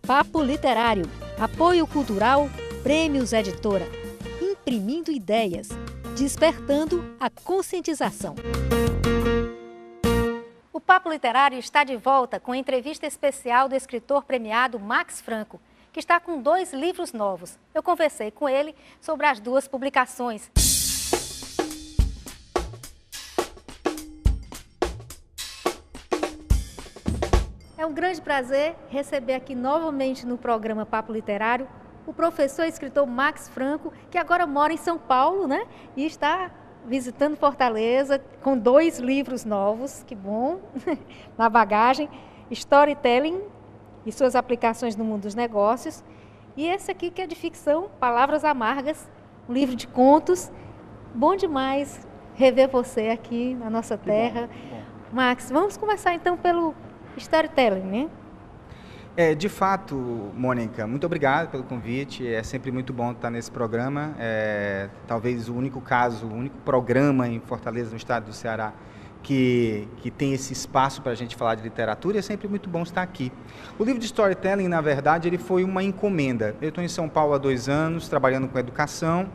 Papo Literário, apoio cultural, Prêmios Editora, imprimindo ideias, despertando a conscientização. O Papo Literário está de volta com a entrevista especial do escritor premiado Max Franco, que está com 2 livros novos. Eu conversei com ele sobre as 2 publicações. É um grande prazer receber aqui novamente no programa Papo Literário o professor e escritor Max Franco, que agora mora em São Paulo, né? E está visitando Fortaleza com 2 livros novos, que bom, na bagagem, Storytelling e suas aplicações no mundo dos negócios. E esse aqui que é de ficção, Palavras Amargas, um livro de contos. Bom demais rever você aqui na nossa terra. Bom. Max, vamos começar então pelo Storytelling, né? De fato, Mônica, muito obrigado pelo convite. É sempre muito bom estar nesse programa. Talvez o único programa em Fortaleza, no estado do Ceará, que tem esse espaço para a gente falar de literatura, e é sempre muito bom estar aqui. O livro de Storytelling, na verdade, ele foi uma encomenda. Eu estou em São Paulo há 2 anos, trabalhando com educação,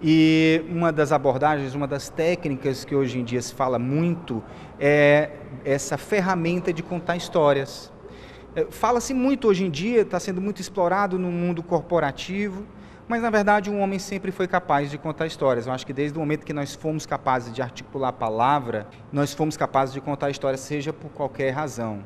e uma das abordagens, uma das técnicas que hoje em dia se fala muito é essa ferramenta de contar histórias. Fala-se muito hoje em dia, está sendo muito explorado no mundo corporativo, mas na verdade um homem sempre foi capaz de contar histórias. Eu acho que desde o momento que nós fomos capazes de articular a palavra, nós fomos capazes de contar histórias, seja por qualquer razão.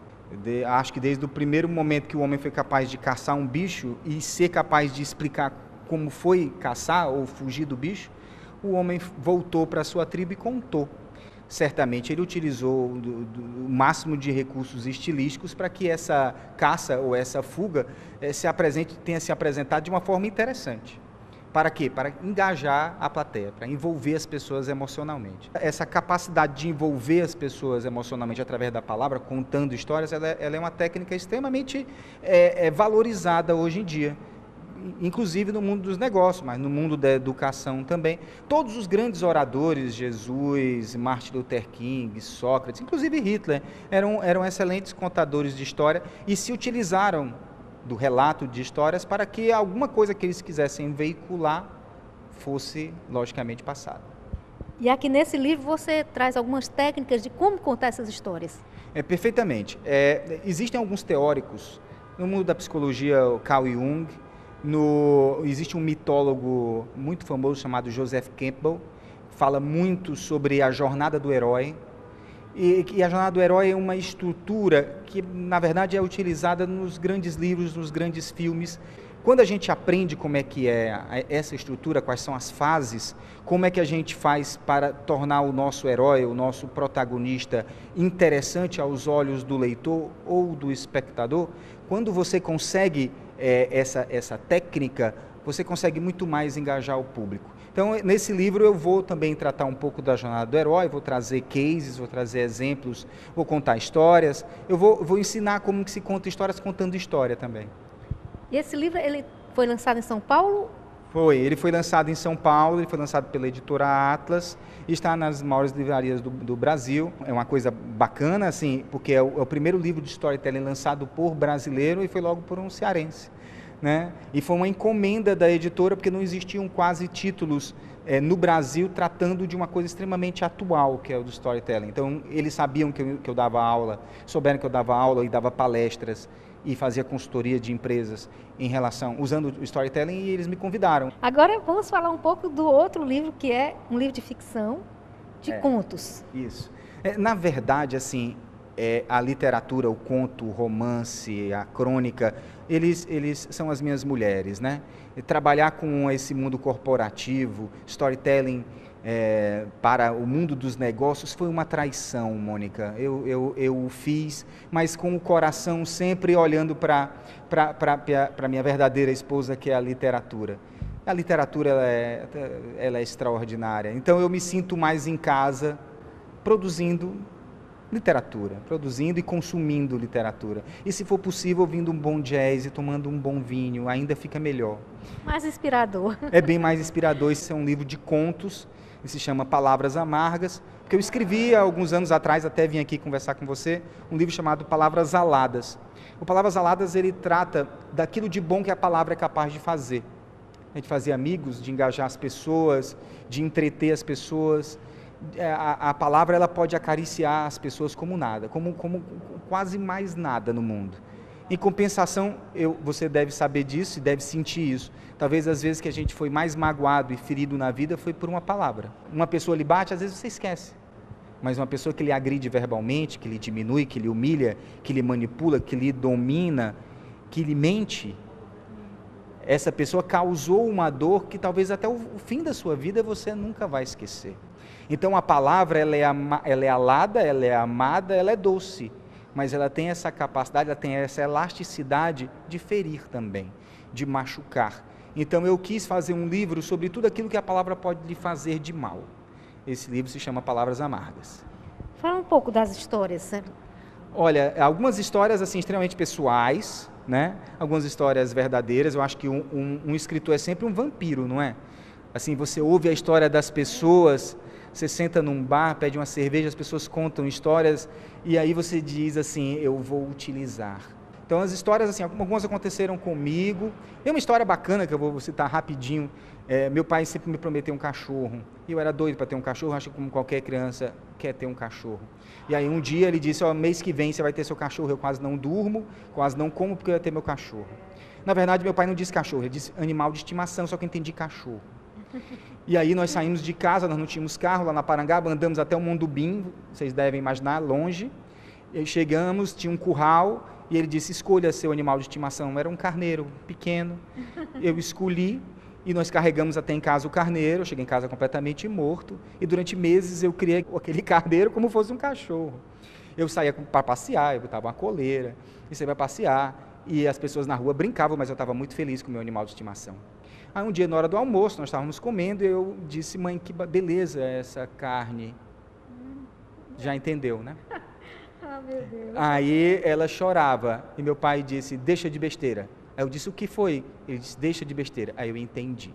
Acho que desde o primeiro momento que o homem foi capaz de caçar um bicho e ser capaz de explicar como foi caçar ou fugir do bicho, o homem voltou para a sua tribo e contou. Certamente ele utilizou o máximo de recursos estilísticos para que essa caça ou essa fuga tenha se apresentado de uma forma interessante. Para quê? Para engajar a plateia, para envolver as pessoas emocionalmente. Essa capacidade de envolver as pessoas emocionalmente através da palavra, contando histórias, ela é uma técnica extremamente valorizada hoje em dia. Inclusive no mundo dos negócios, mas no mundo da educação também. Todos os grandes oradores, Jesus, Martin Luther King, Sócrates, inclusive Hitler, eram excelentes contadores de história e se utilizaram do relato de histórias para que alguma coisa que eles quisessem veicular fosse, logicamente, passada. E aqui nesse livro você traz algumas técnicas de como contar essas histórias. Perfeitamente. Existem alguns teóricos, no mundo da psicologia, o Carl Jung, existe um mitólogo muito famoso chamado Joseph Campbell, que fala muito sobre a jornada do herói, e a jornada do herói é uma estrutura que, na verdade, é utilizada nos grandes livros, nos grandes filmes. Quando a gente aprende como é que é essa estrutura, quais são as fases, como é que a gente faz para tornar o nosso herói, o nosso protagonista, interessante aos olhos do leitor ou do espectador, quando você consegue essa técnica, você consegue muito mais engajar o público. Então, nesse livro eu vou também tratar um pouco da jornada do herói, vou trazer cases, vou trazer exemplos, vou contar histórias, eu vou ensinar como que se conta histórias contando história também. E esse livro, ele foi lançado em São Paulo? Ele foi lançado em São Paulo, ele foi lançado pela editora Atlas e está nas maiores livrarias do Brasil. É uma coisa bacana, assim, porque é o primeiro livro de storytelling lançado por brasileiro e foi logo por um cearense, né? E foi uma encomenda da editora, porque não existiam quase títulos no Brasil tratando de uma coisa extremamente atual, que é o do storytelling. Então, eles sabiam que eu dava aula, souberam que eu dava aula e dava palestras e fazia consultoria de empresas usando o storytelling, e eles me convidaram. Agora vamos falar um pouco do outro livro, que é um livro de ficção, de contos. Isso. Na verdade, assim, a literatura, o conto, o romance, a crônica, eles são as minhas mulheres, né? E trabalhar com esse mundo corporativo, storytelling, para o mundo dos negócios foi uma traição, Mônica. Eu o fiz, mas com o coração sempre olhando para a minha verdadeira esposa, que é a literatura. A literatura ela é extraordinária. Então eu me sinto mais em casa produzindo literatura, produzindo e consumindo literatura. E se for possível, ouvindo um bom jazz e tomando um bom vinho, ainda fica melhor. Mais inspirador. É bem mais inspirador. Esse é um livro de contos, Ele se chama Palavras Amargas, porque eu escrevi há alguns anos atrás, até vim aqui conversar com você, um livro chamado Palavras Aladas. O Palavras Aladas, ele trata daquilo de bom que a palavra é capaz de fazer. De fazer amigos, de engajar as pessoas, de entreter as pessoas. A palavra, ela pode acariciar as pessoas como nada, como quase mais nada no mundo. Em compensação, você deve saber disso e deve sentir isso. Talvez as vezes que a gente foi mais magoado e ferido na vida foi por uma palavra. Uma pessoa lhe bate, às vezes você esquece. Mas uma pessoa que lhe agride verbalmente, que lhe diminui, que lhe humilha, que lhe manipula, que lhe domina, que lhe mente, essa pessoa causou uma dor que talvez até o fim da sua vida você nunca vai esquecer. Então a palavra, ela é alada, ela é amada, ela é doce, mas ela tem essa capacidade, ela tem essa elasticidade de ferir também, de machucar. Então eu quis fazer um livro sobre tudo aquilo que a palavra pode lhe fazer de mal. Esse livro se chama Palavras Amargas. Fala um pouco das histórias. Olha, algumas histórias assim extremamente pessoais, né? Algumas histórias verdadeiras. Eu acho que um escritor é sempre um vampiro, não é? Assim, você ouve a história das pessoas, você senta num bar, pede uma cerveja, as pessoas contam histórias e aí você diz assim, eu vou utilizar. Então as histórias, assim, algumas aconteceram comigo. Tem uma história bacana que eu vou citar rapidinho. Meu pai sempre me prometeu um cachorro. E eu era doido para ter um cachorro, acho que como qualquer criança quer ter um cachorro. E aí um dia ele disse, mês que vem você vai ter seu cachorro. Eu quase não durmo, quase não como porque eu ia ter meu cachorro. Na verdade, meu pai não disse cachorro, ele disse animal de estimação, só que eu entendi cachorro. E aí nós saímos de casa, nós não tínhamos carro lá na Parangaba, andamos até o Mondubim, vocês devem imaginar, longe. E aí chegamos, tinha um curral, e ele disse, escolha seu animal de estimação. Era um carneiro pequeno, eu escolhi, e nós carregamos até em casa o carneiro. Eu cheguei em casa completamente morto, e durante meses eu criei aquele carneiro como fosse um cachorro. Eu saía para passear, eu botava uma coleira, e saía para passear, e as pessoas na rua brincavam, mas eu estava muito feliz com o meu animal de estimação. Aí um dia, na hora do almoço, nós estávamos comendo, e eu disse, mãe, que beleza essa carne. Já entendeu, né? Ah, meu Deus. Aí ela chorava, e meu pai disse, deixa de besteira. Aí eu disse, o que foi? Ele disse, deixa de besteira. Aí eu entendi.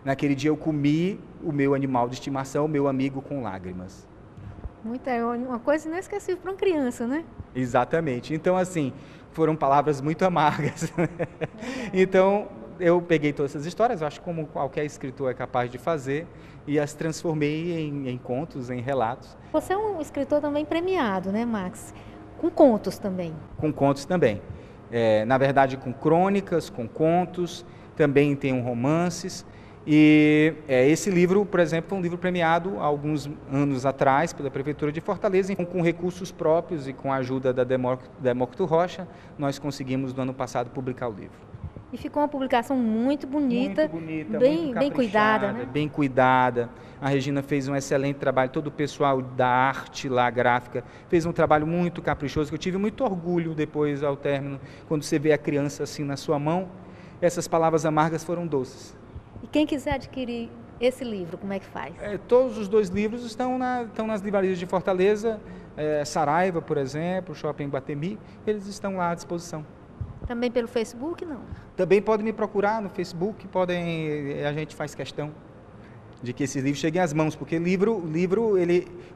Naquele dia eu comi o meu animal de estimação, o meu amigo com lágrimas. Uma coisa inesquecível para uma criança, né? Exatamente. Então, assim, foram palavras muito amargas. Então, eu peguei todas essas histórias, eu acho que como qualquer escritor é capaz de fazer, e as transformei em contos, em relatos. Você é um escritor também premiado, né, Max? Com contos também. Com contos também. Na verdade, com crônicas, com contos, também tem romances. E esse livro, por exemplo, foi um livro premiado há alguns anos atrás pela Prefeitura de Fortaleza, com recursos próprios e com a ajuda da Demócrito Rocha, nós conseguimos no ano passado publicar o livro. E ficou uma publicação muito bonita, muito bonita, bem cuidada, né? Bem cuidada. A Regina fez um excelente trabalho, todo o pessoal da arte lá, gráfica, fez um trabalho muito caprichoso, que eu tive muito orgulho depois, ao término, quando você vê a criança assim na sua mão. Essas palavras amargas foram doces. E quem quiser adquirir esse livro, como é que faz? Todos os dois livros estão nas livrarias de Fortaleza, Saraiva, por exemplo, Shopping Guatemi, eles estão lá à disposição. Também pelo Facebook, não? Também podem me procurar no Facebook, a gente faz questão de que esses livros cheguem às mãos, porque livro,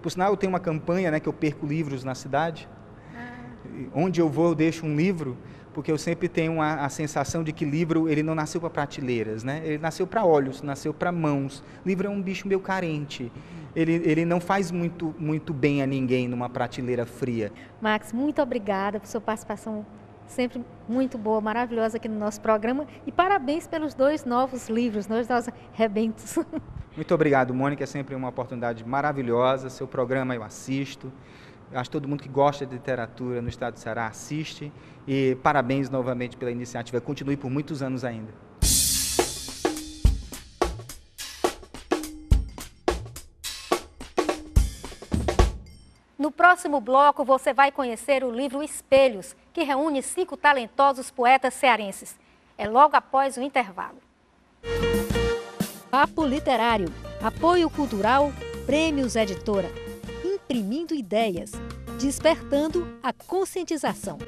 por sinal eu tenho uma campanha, né, que eu perco livros na cidade. Onde eu vou eu deixo um livro, porque eu sempre tenho a sensação de que livro, ele não nasceu para prateleiras, né? Ele nasceu para olhos, nasceu para mãos. Livro é um bicho meio carente, ele não faz muito bem a ninguém numa prateleira fria. Max, muito obrigada por sua participação sempre muito boa, maravilhosa aqui no nosso programa, e parabéns pelos 2 novos livros, 2 novos rebentos. Muito obrigado, Mônica, é sempre uma oportunidade maravilhosa, seu programa eu assisto, acho que todo mundo que gosta de literatura no estado do Ceará assiste, e parabéns novamente pela iniciativa, continue por muitos anos ainda. No próximo bloco, você vai conhecer o livro Espelhos, que reúne 5 talentosos poetas cearenses. É logo após o intervalo. Papo Literário, apoio cultural, Prêmios Editora, imprimindo ideias, despertando a conscientização.